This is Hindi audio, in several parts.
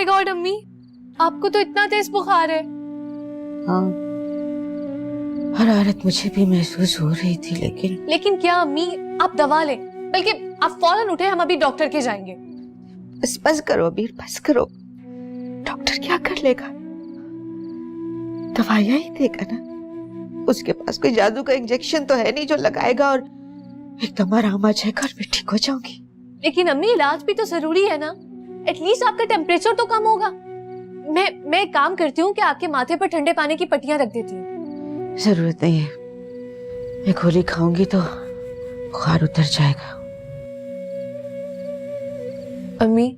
गॉड अम्मी, आपको तो इतना तेज बुखार है। हाँ, हरारत मुझे भी महसूस हो रही थी, लेकिन क्या अम्मी, आप दवा लें, बल्कि आप फौरन उठे, हम अभी डॉक्टर के जाएंगे। बस करो अबीर, बस करो। डॉक्टर क्या कर लेगा, दवाइयां ही देगा ना। उसके पास कोई जादू का इंजेक्शन तो है नहीं जो लगाएगा और एकदम आराम आ जाएगा और मैं ठीक हो जाऊंगी। लेकिन अम्मी, इलाज भी तो जरूरी है ना, एटलीस्ट आपका टेम्परेचर तो कम होगा। मैं एक काम करती हूँ कि आपके माथे पर ठंडे पानी की पट्टियां रख देती हूँ। जरूरत नहीं है, मैं गोली खाऊंगी तो बुखार उतर जाएगा। अम्मी,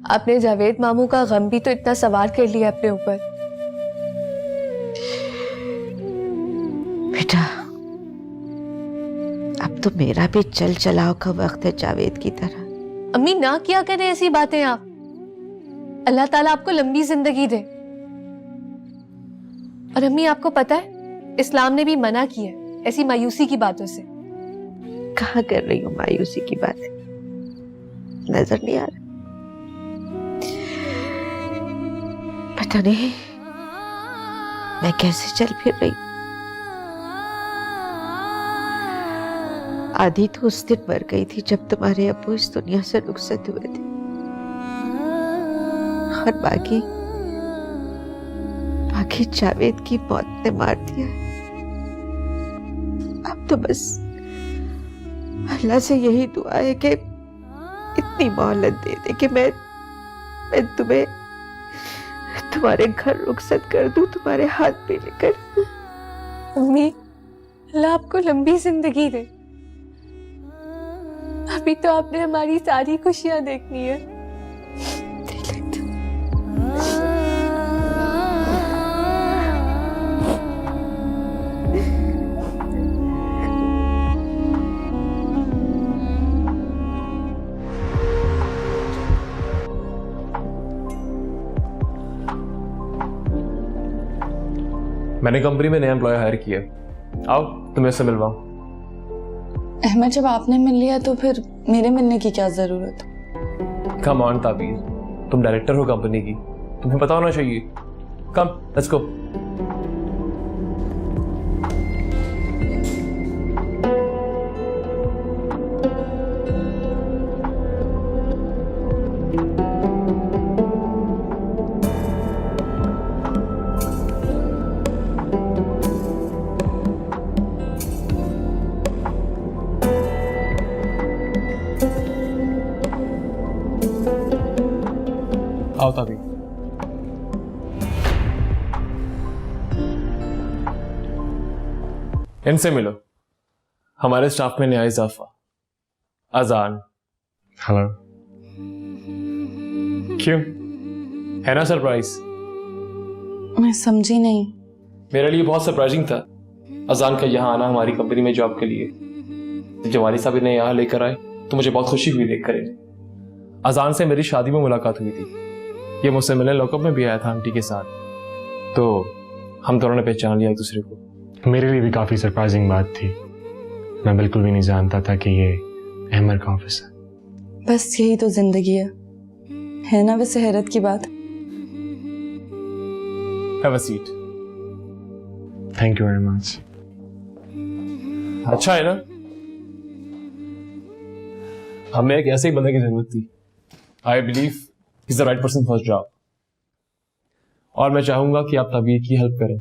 आपने जावेद मामू का गम भी तो इतना सवार कर लिया अपने ऊपर। बेटा, अब तो मेरा भी चल चलाव का वक्त है जावेद की तरह। अम्मी, ना किया करें ऐसी बातें आप। अल्लाह ताला आपको लंबी जिंदगी दे। और अम्मी, आपको पता है इस्लाम ने भी मना किया है ऐसी मायूसी की बातों से। कहाँ कर रही हूँ मायूसी की बातें, नजर नहीं आ रहा? पता नहीं मैं कैसे चल फिर रही। आधी तो उस दिन मर गई थी जब तुम्हारे अब्बू इस दुनिया से रुखसत हुए थे, और बाकी जावेद की मौत ने मार दिया। अब तो बस अल्लाह से यही दुआ है कि इतनी मोहलत दे दे कि मैं तुम्हें तुम्हारे घर रुखसत कर दूं, तुम्हारे हाथ पे लेकर। अम्मी, अल्लाह आपको लंबी जिंदगी दे। अभी तो आपने हमारी सारी खुशियां देखनी है। मैंने कंपनी में नया एम्प्लॉय हायर किया, आओ तुम्हें इससे मिलवाऊं। अहमद, जब आपने मिल लिया तो फिर मेरे मिलने की क्या जरूरत? कम ऑन ताबीर, तुम डायरेक्टर हो कंपनी की, तुम्हें पता होना चाहिए। कम, लेट्स गो। आओ ताबीर। इनसे मिलो, हमारे स्टाफ में नया इजाफा, अजान। हेलो। क्यों, है ना सरप्राइज? मैं समझी नहीं। मेरे लिए बहुत सरप्राइजिंग था अजान का यहाँ आना हमारी कंपनी में जॉब के लिए। जब वाली साहब ने यहाँ लेकर आए तो मुझे बहुत खुशी हुई देखकर इन्हें। अजान से मेरी शादी में मुलाकात हुई थी, ये मुझसे मिलने लॉकअप में भी आया था आंटी के साथ, तो हम दोनों ने पहचान लिया एक दूसरे को। मेरे लिए भी काफी सरप्राइजिंग बात थी, मैं बिल्कुल भी नहीं जानता था कि ये अहमद का ऑफिस है। बस यही तो जिंदगी है ना? वैसे हैरत की बात। Have a seat. Thank you very much. अच्छा है ना, हमें एक ऐसे ही बंदे की जरूरत थी। I believe is the right person for job. और मैं चाहूंगा कि आप ताबीर की हेल्प करें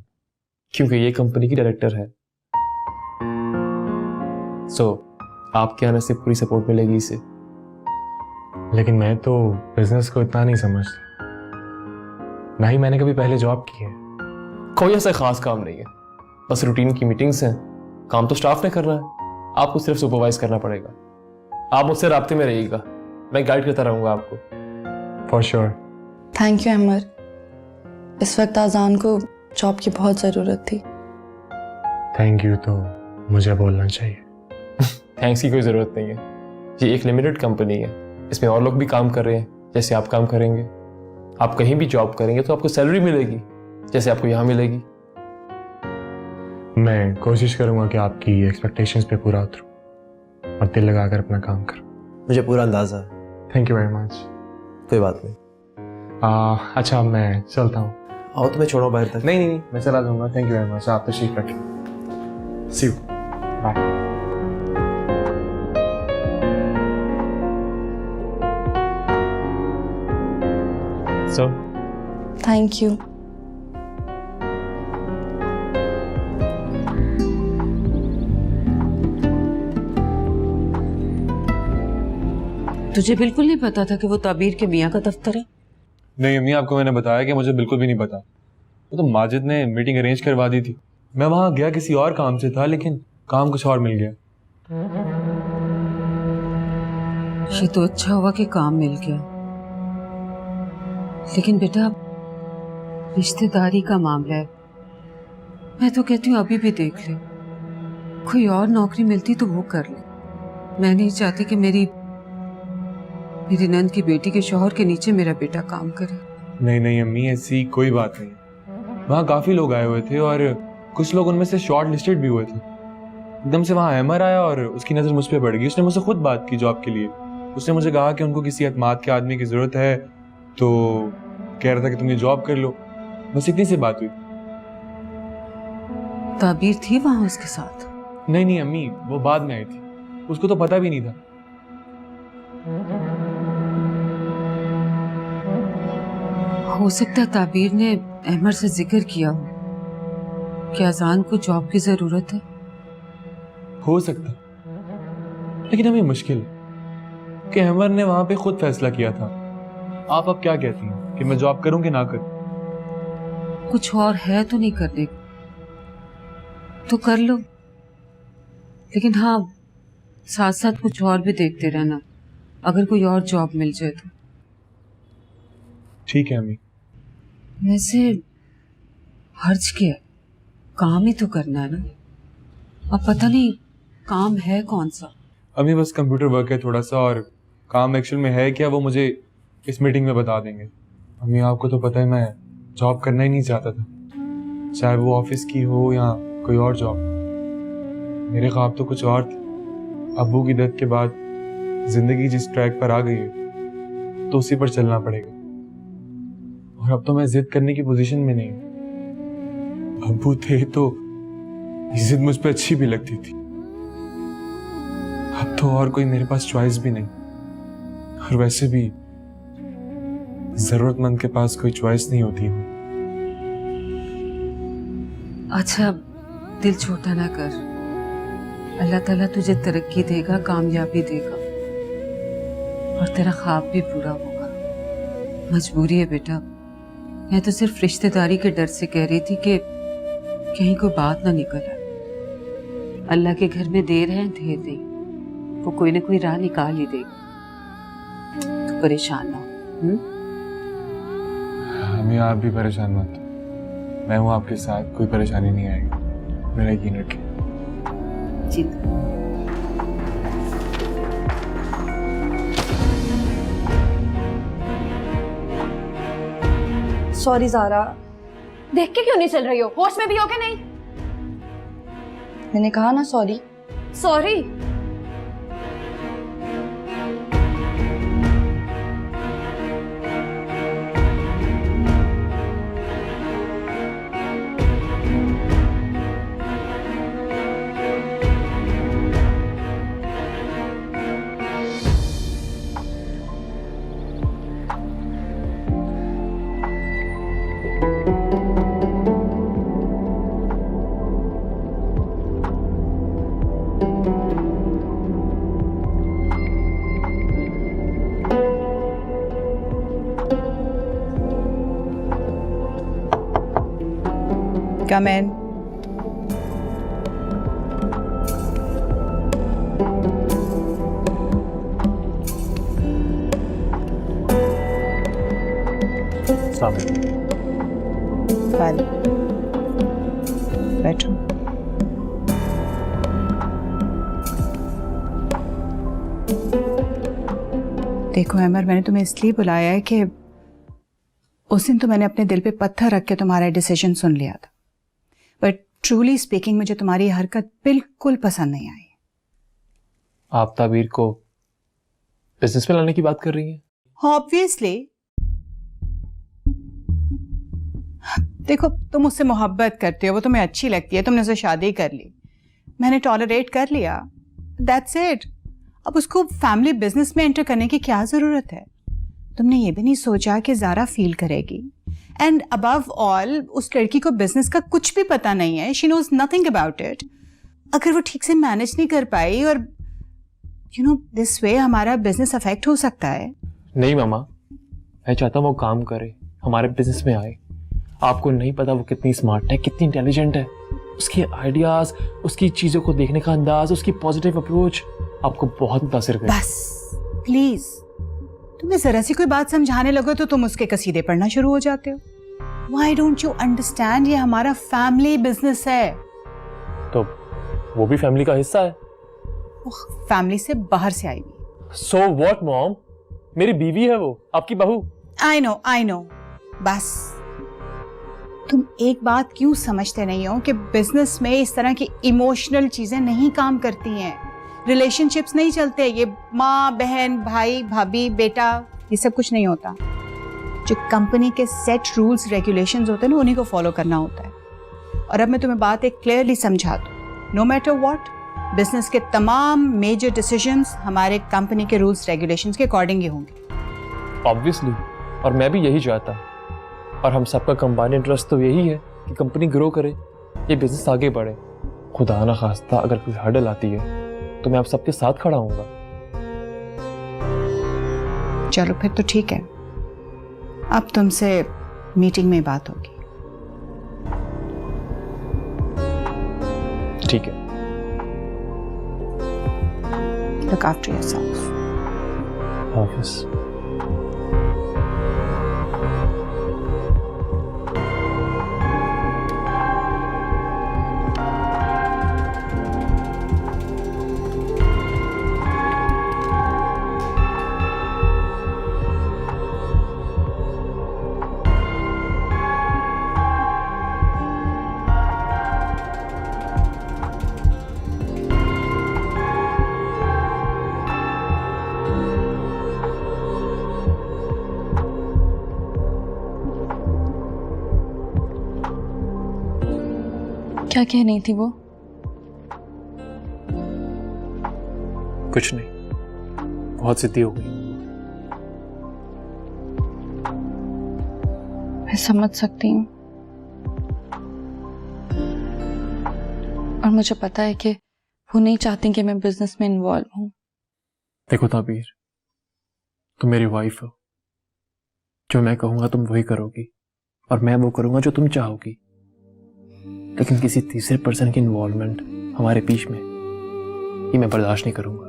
क्योंकि ये कंपनी की डायरेक्टर है। सो आपके आने से पूरी सपोर्ट मिलेगी इसे। लेकिन मैं तो बिजनेस को इतना नहीं समझता, ना ही मैंने कभी पहले जॉब की है। कोई ऐसा खास काम नहीं है, बस रूटीन की मीटिंग्स हैं। काम तो स्टाफ ने करना है, आपको सिर्फ सुपरवाइज करना पड़ेगा। आप मुझसे राब्ते में रहिएगा, मैं गाइड करता रहूंगा आपको। For sure. Thank you Ahmad, इस वक्त आजान को जॉब की बहुत जरूरत थी। थैंक यू तो मुझे बोलना चाहिए। थैंक्स की कोई जरूरत नहीं है, ये एक लिमिटेड कंपनी है, इसमें और लोग भी काम कर रहे हैं जैसे आप काम करेंगे। आप कहीं भी जॉब करेंगे तो आपको सैलरी मिलेगी जैसे आपको यहाँ मिलेगी। मैं कोशिश करूंगा कि आपकी एक्सपेक्टेशंस पे पूरा उतरूं और दिल लगाकर अपना काम करूं। मुझे पूरा अंदाजा है। Thank you very much. कोई बात नहीं। अच्छा मैं चलता हूँ। आओ तुम्हें छोड़ो बाहर तक। नहीं नहीं नहीं, मैं चला जाऊंगा। थैंक यू वेरी मच, आप तशरीफ रखें। See you, bye. So thank you. तुझे बिल्कुल नहीं पता था कि वो ताबीर के मियाँ का दफ्तर है? नहीं अम्मी, आपको मैंने बताया कि मुझे बिल्कुल भी नहीं पता। वो तो माजिद ने मीटिंग अरेंज करवा दी थी। मैं वहाँ गया किसी और काम से था, लेकिन काम कुछ और मिल गया। ये तो अच्छा हुआ कि काम मिल गया, लेकिन बेटा रिश्तेदारी का मामला है। मैं तो कहती हूँ अभी भी देख ले, कोई और नौकरी मिलती तो वो कर ले। मैं नहीं चाहती कि मेरी नंद की बेटी के शौहर के नीचे मेरा बेटा काम करे। नहीं नहीं अम्मी, ऐसी कोई बात नहीं। वहाँ काफी लोग आए हुए थे और कुछ लोग उनमें से शॉर्ट लिस्टेड भी हुए थे। एकदम से वहाँ अहमर आया और उसकी नज़र मुझ पर पड़ गई। उसने मुझसे खुद बात की जॉब के लिए। उसने मुझे कहा कि उनको किसी एतमाद के आदमी की ज़रूरत है, तो कह रहा था कि तुम ये जॉब कर लो। बस इतनी सी बात हुई। ताबीर थी वहां उसके साथ? नहीं नहीं अम्मी, वो बाद में आई थी। उसको तो पता भी नहीं था। हो सकता है ताबीर ने अहमर से जिक्र किया हो कि अजान को जॉब की जरूरत है। हो सकता, लेकिन हमें मुश्किल है कि अहमर ने वहां पे खुद फैसला किया था। आप अब क्या कहती हैं कि मैं जॉब करूं कि ना करूं? कुछ और है तो नहीं करने को, तो कर लो, लेकिन हाँ साथ साथ कुछ और भी देखते रहना, अगर कोई और जॉब मिल जाए तो। ठीक है अम्मी। वैसे हर्ज क्या है, काम ही तो करना है ना। अब पता नहीं काम है कौन सा। अभी बस कंप्यूटर वर्क है थोड़ा सा, और काम एक्चुअल में है क्या वो मुझे इस मीटिंग में बता देंगे। अम्मी आपको तो पता है मैं जॉब करना ही नहीं चाहता था, चाहे वो ऑफिस की हो या कोई और जॉब। मेरे ख्वाब तो कुछ और थे। अब्बू की डेथ के बाद जिंदगी जिस ट्रैक पर आ गई है तो उसी पर चलना पड़ेगा, और अब तो मैं जिद करने की पोजीशन में नहीं हूं। अब्बू थे तो ये जिद मुझ पे अच्छी भी लगती थी। अब तो और कोई मेरे पास चॉइस भी नहीं, और वैसे भी जरूरतमंद के पास कोई चॉइस नहीं होती है। अच्छा दिल छोटा ना कर, अल्लाह ताला तुझे तरक्की देगा, कामयाबी देगा, और तेरा ख्वाब भी पूरा होगा। मजबूरी है बेटा, मैं तो सिर्फ रिश्तेदारी के डर से कह रही थी कि कहीं कोई बात ना निकल आए। अल्लाह के घर में देर है ढेर नहीं, वो कोई ना कोई राह निकाल ही देगा। तो परेशान ना हो। हमें आप भी परेशान मत हो। मैं हूं आपके साथ, कोई परेशानी नहीं आएगी, मेरा यकीन रखें। जी सॉरी ज़ारा। देख के क्यों नहीं चल रही हो? होश में भी हो कि नहीं? मैंने कहा ना sorry. Sorry? Come in. Fine. बैठो। देखो अमर, मैंने तुम्हें इसलिए बुलाया है कि उस दिन तो मैंने अपने दिल पे पत्थर रख के तुम्हारा डिसीजन सुन लिया था, बट ट्रूली स्पीकिंग मुझे तुम्हारी हरकत बिल्कुल पसंद नहीं आई। आप ताबीर को बिजनेस में लाने की बात कर रही हैं? ऑब्वियसली देखो, तुम मुझसे मोहब्बत करते हो, वो तुम्हें अच्छी लगती है, तुमने उससे शादी कर ली, मैंने टॉलरेट कर लिया, दैट्स इट। अब उसको फैमिली बिजनेस में एंटर करने की क्या ज़रूरत है? तुमने ये भी नहीं सोचा कि ज़ारा फील करेगी। एंड अबव ऑल, उस लड़की को बिजनेस का कुछ भी पता नहीं है, she knows nothing about it. अगर वो ठीक से मैनेज नहीं कर पाई और दिस वे हमारा बिजनेस अफेक्ट हो सकता है। नहीं मामा, मैं चाहता हूँ वो काम करे, हमारे बिजनेस में आए। आपको नहीं पता वो कितनी स्मार्ट है, कितनी इंटेलिजेंट है। उसके आइडियाज, उसकी चीजों को देखने का अंदाज, उसकी पॉजिटिव अप्रोच आपको बहुत मुतासिर करे। बस प्लीज, तुम्हें जरा सी कोई बात समझाने लगो तो तुम उसके कसीदे पढ़ना शुरू हो जाते हो। Why don't you understand? ये हमारा फैमिली बिजनेस है। तो वो भी फैमिली का हिस्सा है। फैमिली से बाहर से आई हुई। So what, mom? मेरी बीवी है वो, आपकी बहू। I know. बस तुम एक बात क्यों समझते नहीं हो कि बिजनेस में इस तरह की इमोशनल चीजें नहीं काम करती हैं। रिलेशनशिप्स नहीं चलते, ये माँ बहन भाई भाभी बेटा ये सब कुछ नहीं होता। जो कंपनी के सेट रूल्स रेगुलेशंस होते हैं ना, उन्हीं को फॉलो करना होता है। और अब मैं तुम्हें बात एक क्लियरली समझा दूं, नो मैटर व्हाट, बिजनेस के तमाम मेजर डिसीजंस हमारे कंपनी के रूल्स रेगुलेशंस के अकॉर्डिंग ही होंगे। ऑब्वियसली, और मैं भी यही चाहता। और हम सबका कंबाइंड इंटरेस्ट तो यही है कि कंपनी ग्रो करे, ये बिजनेस आगे बढ़े। खुदा ना खास्ता अगर कोई हर्डल आती है तो मैं आप सबके साथ खड़ा हूँगा। चलो फिर तो ठीक है, अब तुमसे मीटिंग में बात होगी। ठीक है। Look after yourself. ऑफिस। क्या कह रही थी वो? कुछ नहीं, बहुत जिद्दी हो गई। मैं समझ सकती हूँ, और मुझे पता है कि वो नहीं चाहती कि मैं बिजनेस में इन्वॉल्व हूँ। देखो ताबीर, तुम मेरी वाइफ हो, जो मैं कहूँगा तुम वही करोगी, और मैं वो करूँगा जो तुम चाहोगी। लेकिन किसी तीसरे पर्सन की इन्वॉल्वमेंट हमारे बीच में, ये मैं बर्दाश्त नहीं करूँगा,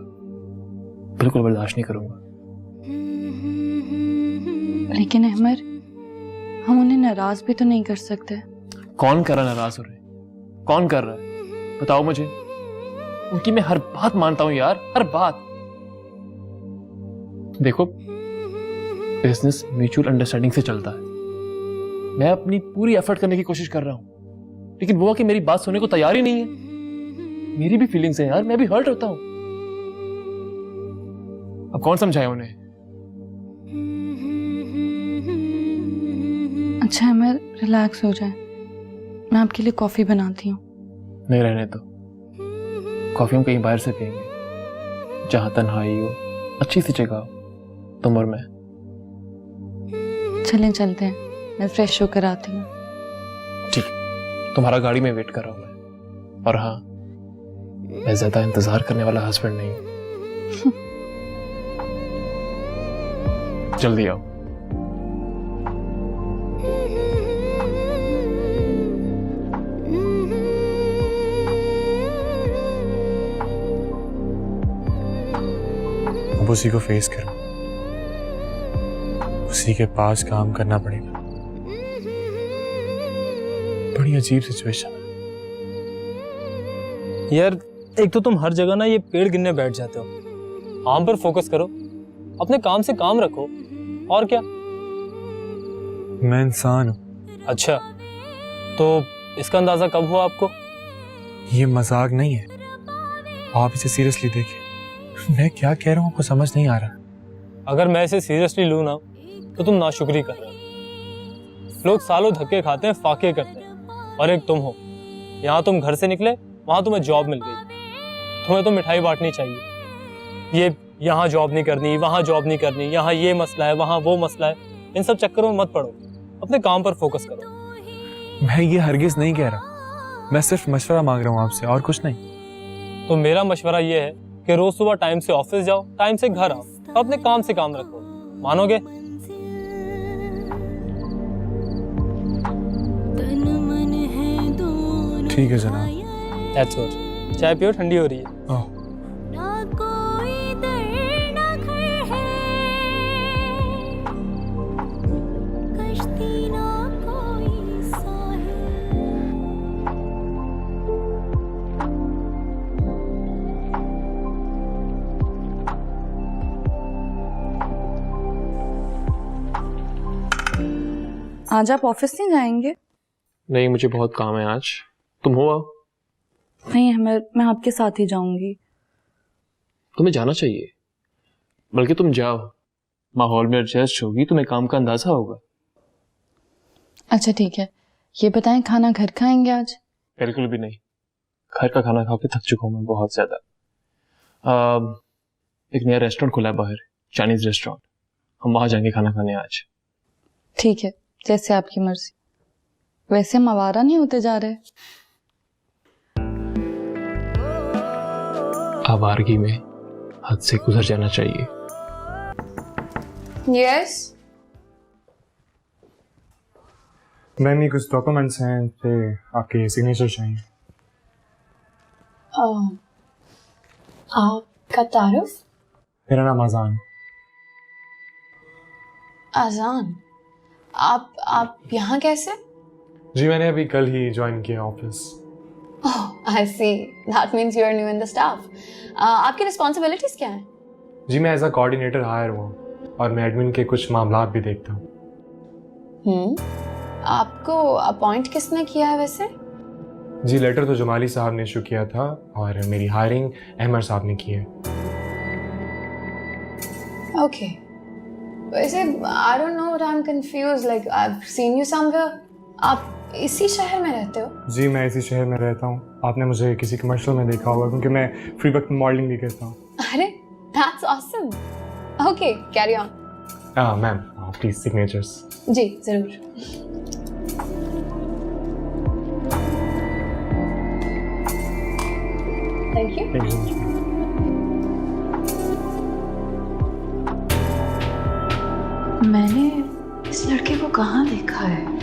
बिल्कुल बर्दाश्त नहीं करूँगा। लेकिन अहमर, हम उन्हें नाराज भी तो नहीं कर सकते। कौन कर रहा नाराज हो रहे? कौन कर रहा है? बताओ मुझे। उनकी मैं हर बात मानता हूं यार, हर बात। देखो, बिजनेस म्यूचुअल अंडरस्टैंडिंग से चलता है। मैं अपनी पूरी एफर्ट करने की कोशिश कर रहा हूं, लेकिन वो कि मेरी बात सुनने को तैयार ही नहीं है। मेरी भी फीलिंग्स हैं यार, मैं भी हर्ट होता हूं। अब कौन समझाए उन्हें? अच्छा अहमर, रिलैक्स हो जाए, मैं आपके लिए कॉफी बनाती हूँ। नहीं, रहने दो। कॉफी हम कहीं बाहर से पियेंगे, जहां तन्हाई हो, अच्छी सी जगह हो, तुम और मैं। चलें चलते हैं, मैं फ्रेश होकर आती हूँ। ठीक, तुम्हारा गाड़ी में वेट कर रहा हूं मैं। और हाँ, मैं ज्यादा इंतजार करने वाला हस्बैंड नहीं हूं। जल्दी आओ। अब उसी को फेस करो, उसी के पास काम करना पड़ेगा। बड़ी अजीब सिचुएशन है यार। एक तो तुम हर जगह ना ये पेड़ गिनने बैठ जाते हो। काम पर फोकस करो, अपने काम से काम रखो, और क्या। मैं इंसान हूं। अच्छा, तो इसका अंदाजा कब हुआ आपको? ये मजाक नहीं है, आप इसे सीरियसली देखिए। मैं क्या कह रहा हूँ आपको समझ नहीं आ रहा। अगर मैं इसे सीरियसली लूँ ना, तो तुम नाशुक्री कर रहे हो। लोग सालों धक्के खाते हैं, फाके करते हैं, और एक तुम हो, यहाँ तुम घर से निकले, वहां तुम्हें जॉब मिल गई, तुम्हें तो मिठाई बांटनी चाहिए। ये यहाँ जॉब नहीं करनी, वहां जॉब नहीं करनी, यहाँ ये मसला है, वहां वो मसला है, इन सब चक्करों में मत पड़ो, अपने काम पर फोकस करो। मैं ये हरगिज नहीं कह रहा, मैं सिर्फ मशवरा मांग रहा हूँ आपसे, और कुछ नहीं। तो मेरा मशवरा ये है कि रोज सुबह टाइम से ऑफिस जाओ, टाइम से घर आओ, तो अपने काम से काम रखो, मानोगे? ठीक है जनाब। That's good. चाय पियो, ठंडी हो रही है। ओह, आज आप ऑफिस नहीं जाएंगे? नहीं, मुझे बहुत काम है आज। तुम हो आओ। नहीं मैं आपके साथ ही जाऊंगी। तुम्हें जाना चाहिए, बल्कि तुम जाओ, माहौल में एडजस्ट होगी, तुम्हें काम का अंदाजा होगा। अच्छा ठीक है, ये बताएं खाना घर खाएंगे आज? बिल्कुल भी नहीं, घर का खाना खा के थक चुका हूँ मैं बहुत ज्यादा। एक नया रेस्टोरेंट खुला है बाहर, चाइनीज रेस्टोरेंट, हम वहां जाएंगे खाना खाने आज। ठीक है, जैसे आपकी मर्जी। वैसे हम आवारा नहीं होते जा रहे? आवारगी में हद से गुजर जाना चाहिए। यस मैम ये कुछ डॉक्यूमेंट्स हैं पे आपके सिग्नेचर चाहिए। आपका तारुफ? मेरा नाम आजान। अजान, आप यहाँ कैसे? जी मैंने अभी कल ही ज्वाइन किया office. I see, that means you are new in the staff. आपकी रिस्पॉन्सिबिलिटीज क्या हैं? जी मैं एज अ कोऑर्डिनेटर हायर हुआ और मैं एडमिन के कुछ मामलात भी देखता हूँ। आपको अपॉइंट किसने किया है वैसे? जी लेटर तो जमाली साहब ने इशू किया था और मेरी हायरिंग अहमद साहब ने की है। ओके, वैसे I don't know, but I am confused, like I have seen you somewhere. आप इसी शहर में रहते हो? जी मैं इसी शहर में रहता हूँ। आपने मुझे किसी कमर्शियल में देखा होगा क्योंकि मैं फ्री वक्त में मॉडलिंग भी करता हूँ। अरे that's awesome. Okay, carry on. Ma'am please signatures. जी जरूर। Thank you. Thank you. मैंने इस लड़के को कहाँ देखा है?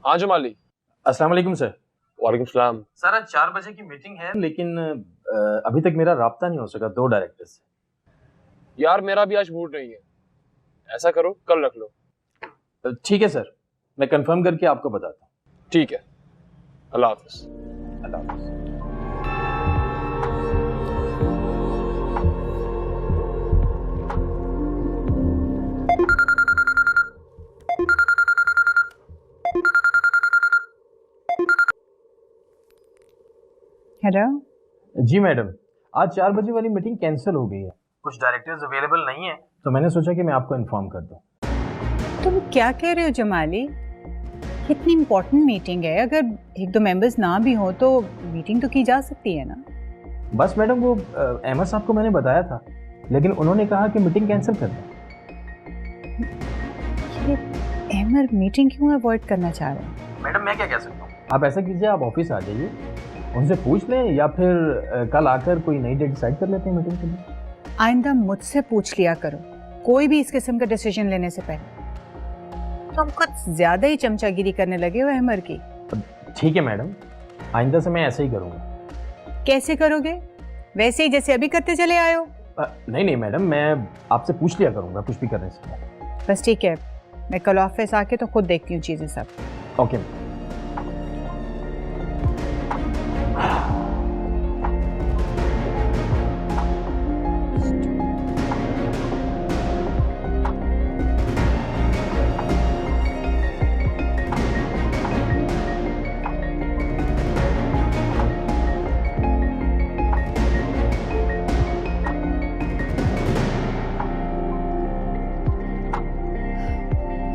हाँ जमाली। अस्सलाम वालेकुम सर। वालेकुम सलाम। सर आज 4 बजे की मीटिंग है, लेकिन अभी तक मेरा राब्ता नहीं हो सका 2 डायरेक्टर से। यार मेरा भी आज मूड नहीं है, ऐसा करो कल रख लो। ठीक है सर, मैं कंफर्म करके आपको बताता हूँ। ठीक है, अल्लाह हाफिज। अल्लाह हाफिज। हेलो। जी मैडम, आज 4 बजे वाली मीटिंग कैंसिल हो गई है। कुछ डायरेक्टर्स अवेलेबल नहीं है, तो मैंने सोचा कि मैं आपको इन्फॉर्म कर दूं। तुम क्या कह रहे हो जमाली? कितनी इम्पोर्टेंट मीटिंग है, अगर 1-2 मेंबर्स ना भी हो तो मीटिंग तो की जा सकती है ना? बस मैडम वो अहमद साहब को मैंने बताया था, लेकिन उन्होंने कहा कि मीटिंग कैंसिल कर दें। ये अहमद मीटिंग क्यों अवॉइड करना चाह रहे हैं? मैडम मैं क्या कह सकता हूँ, आप ऐसा कीजिए, आप ऑफिस आ जाइए, उनसे पूछ लें, या फिर कल आकर कोई नई डेट डिसाइड कर लेते हैं मीटिंग के लिए। आइंदा मुझसे पूछ लिया करो कोई भी इस किस्म का डिसीजन लेने से पहले। तुम कुछ ज्यादा ही चमचागिरी करने लगे हो अहमद की। ठीक है मैडम, आइंदा से मैं ऐसे ही करूँगा। कैसे करोगे? वैसे ही जैसे अभी करते चले आए हो? नहीं नहीं मैडम, मैं आपसे पूछ लिया करूँगा कुछ भी करने से पहले। बस ठीक है, मैं कल ऑफिस आके तो खुद देखती हूँ चीज़ें सब। ओके।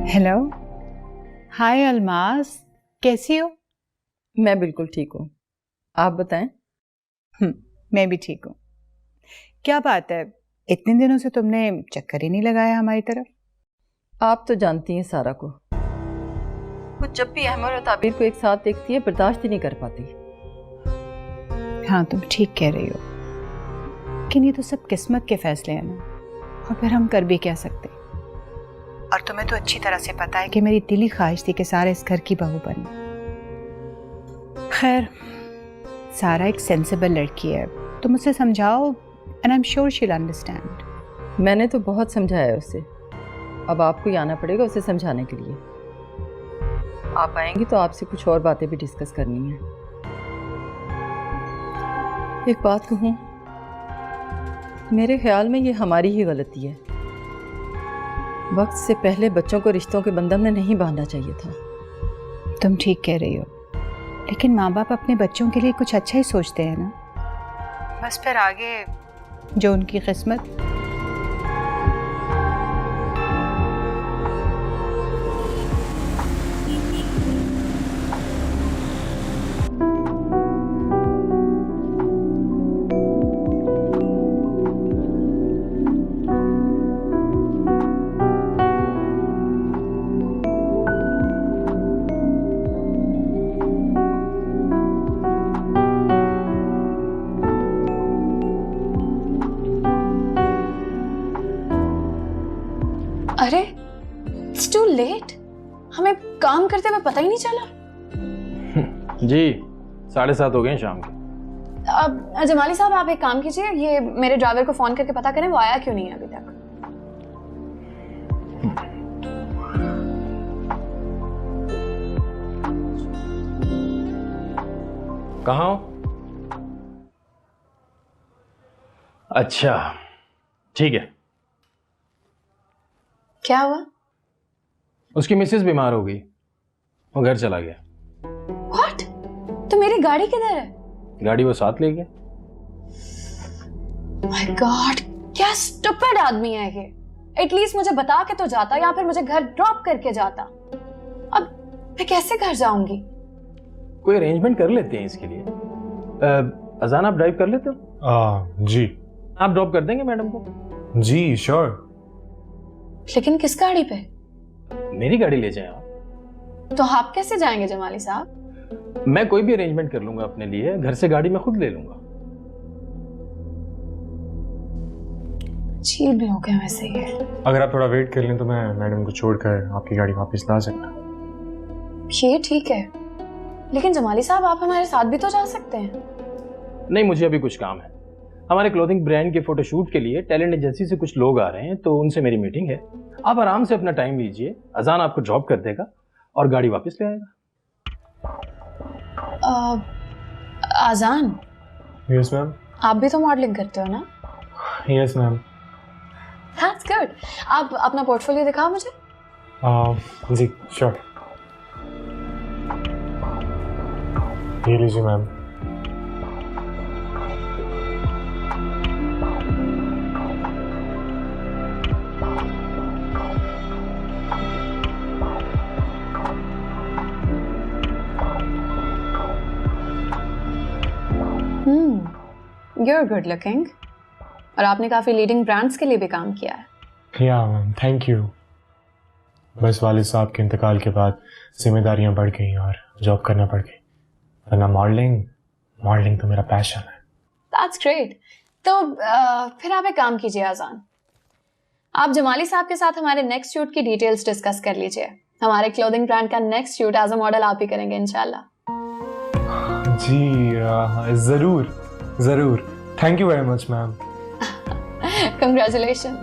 हेलो, हाय अलमास, कैसी हो? मैं बिल्कुल ठीक हूँ, आप बताएं। मैं भी ठीक हूँ। क्या बात है, इतने दिनों से तुमने चक्कर ही नहीं लगाया हमारी तरफ? आप तो जानती हैं सारा को, वो जब भी अहमद और ताबीर को एक साथ देखती है बर्दाश्त ही नहीं कर पाती। हाँ, तुम ठीक कह रही हो, लेकिन ये तो सब किस्मत के फैसले हैं ना, और फिर हम कर भी क्या सकते। और तुम्हें तो अच्छी तरह से पता है कि मेरी दिली ख्वाहिश थी कि सारा इस घर की बहू बने। खैर, सारा एक सेंसिबल लड़की है, तुम उसे समझाओ and I am sure she will understand. मैंने तो बहुत समझाया उसे, अब आपको ही आना पड़ेगा उसे समझाने के लिए। आप आएंगी तो आपसे कुछ और बातें भी डिस्कस करनी है। एक बात कहूँ, मेरे ख्याल में ये हमारी ही गलती है। वक्त से पहले बच्चों को रिश्तों के बंधन में नहीं बांधना चाहिए था। तुम ठीक कह रही हो, लेकिन माँ बाप अपने बच्चों के लिए कुछ अच्छा ही सोचते हैं ना, बस फिर आगे जो उनकी किस्मत। अरे इट्स टू लेट, हमें काम करते हुए पता ही नहीं चला। जी 7:30 हो गए हैं शाम के। अब जमाली साहब, आप एक काम कीजिए, ये मेरे ड्राइवर को फोन करके पता करें वो आया क्यों नहीं है अभी तक। कहाँ हो? अच्छा ठीक है। क्या हुआ? उसकी मिसेज बीमार हो गई, वो घर चला गया। व्हाट? तो मेरी गाड़ी किधर है? गाड़ी वो साथ ले गया। माय गॉड, क्या स्टूपिड आदमी है ये। एटलीस्ट मुझे बता के तो जाता, या फिर मुझे घर ड्रॉप करके जाता। अब मैं कैसे घर जाऊंगी? कोई अरेंजमेंट कर लेते हैं इसके लिए। अजान, आप ड्राइव कर लेते हो? जी। आप ड्रॉप कर देंगे मैडम को? जी श्योर। लेकिन किस गाड़ी पे? मेरी गाड़ी ले जाए आप। तो आप कैसे जाएंगे जमाली साहब? मैं कोई भी अरेंजमेंट कर लूंगा अपने लिए, घर से गाड़ी मैं खुद ले लूंगा। अजीब लोग हैं वैसे ये। अगर आप थोड़ा वेट कर लें तो मैं मैडम को छोड़कर आपकी गाड़ी वापस ला सकता हूँ। ये ठीक है, लेकिन जमाली साहब आप हमारे साथ भी तो जा सकते हैं। नहीं, मुझे अभी कुछ काम है। हमारे क्लोथिंग ब्रांड के फोटोशूट के लिए टैलेंट एजेंसी से कुछ लोग आ रहे हैं, तो उनसे मेरी मीटिंग है। आप आराम से अपना टाइम लीजिए, अजान आपको ड्रॉप कर देगा और गाड़ी वापस ले आएगा। आजान, यस मैम। आप भी तो मॉडलिंग करते हो ना? Yes ma'am. That's good. आप अपना पोर्टफोलियो दिखाओ मुझे। जी श्योर। ये लीजिए मैम। You're good looking। और आपने काफी लीडिंग ब्रांड्स के लिए भी काम किया है। या मैम, थैंक यू। बस वालिद साहब के इंतकाल के बाद जिम्मेदारियां बढ़ गई और जॉब करना पड़ गई, वरना मॉडलिंग तो मेरा पैशन है। That's great। तो फिर आप एक काम कीजिए आजान, आप जमाली साहब के साथ हमारे नेक्स्ट शूट की डिटेल्स डिस्कस कर लीजिए। हमारे क्लोथिंग ब्रांड का next shoot as a model आप ही करेंगे इंशाल्लाह। जी जरूर जरूर। Thank you very much ma'am. Congratulations.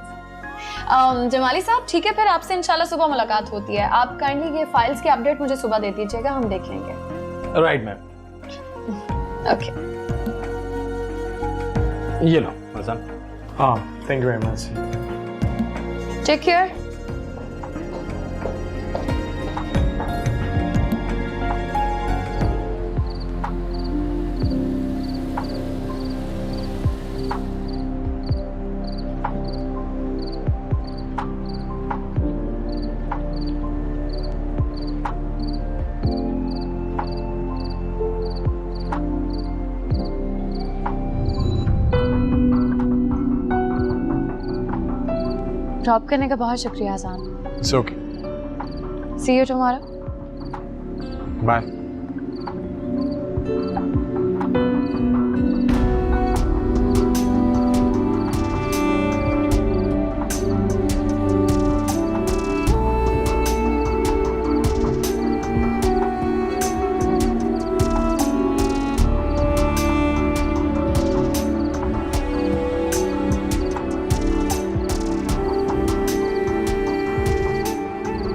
Jamali साहब, ठीक है, फिर आपसे इंशाल्लाह सुबह मुलाकात होती है। आप काइंडली ये फाइल्स की अपडेट मुझे सुबह दे दीजिएगा, हम देख लेंगे। Right ma'am. ओके। ये लो अजान। हाँ, thank you very much. Take care. Drop करने का बहुत शुक्रिया Azaan. It's okay, see you tomorrow. Bye.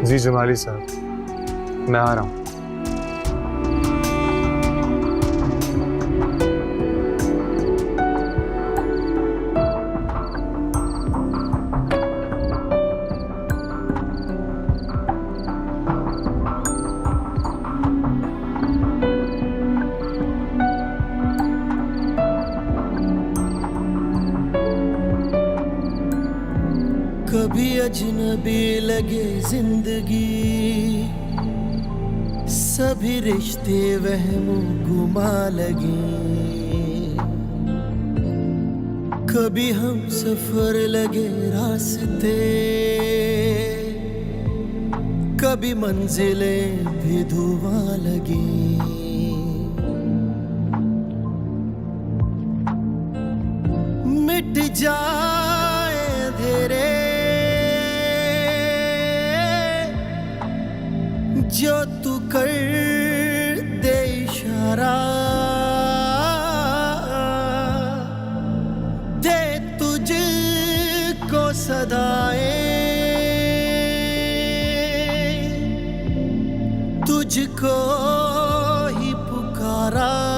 जी जमाली साहब, मैं आ रहा हूँ। कभी अजनबी लगे जिंदगी, सभी रिश्ते वहमो गुमा लगे। कभी हम सफर लगे रास्ते, कभी मंजिलें भी धुआं लगे। मिट जाए अंधेरे जो तू कर दे इशारा, दे तुझको सदाएं, तुझको ही पुकारा।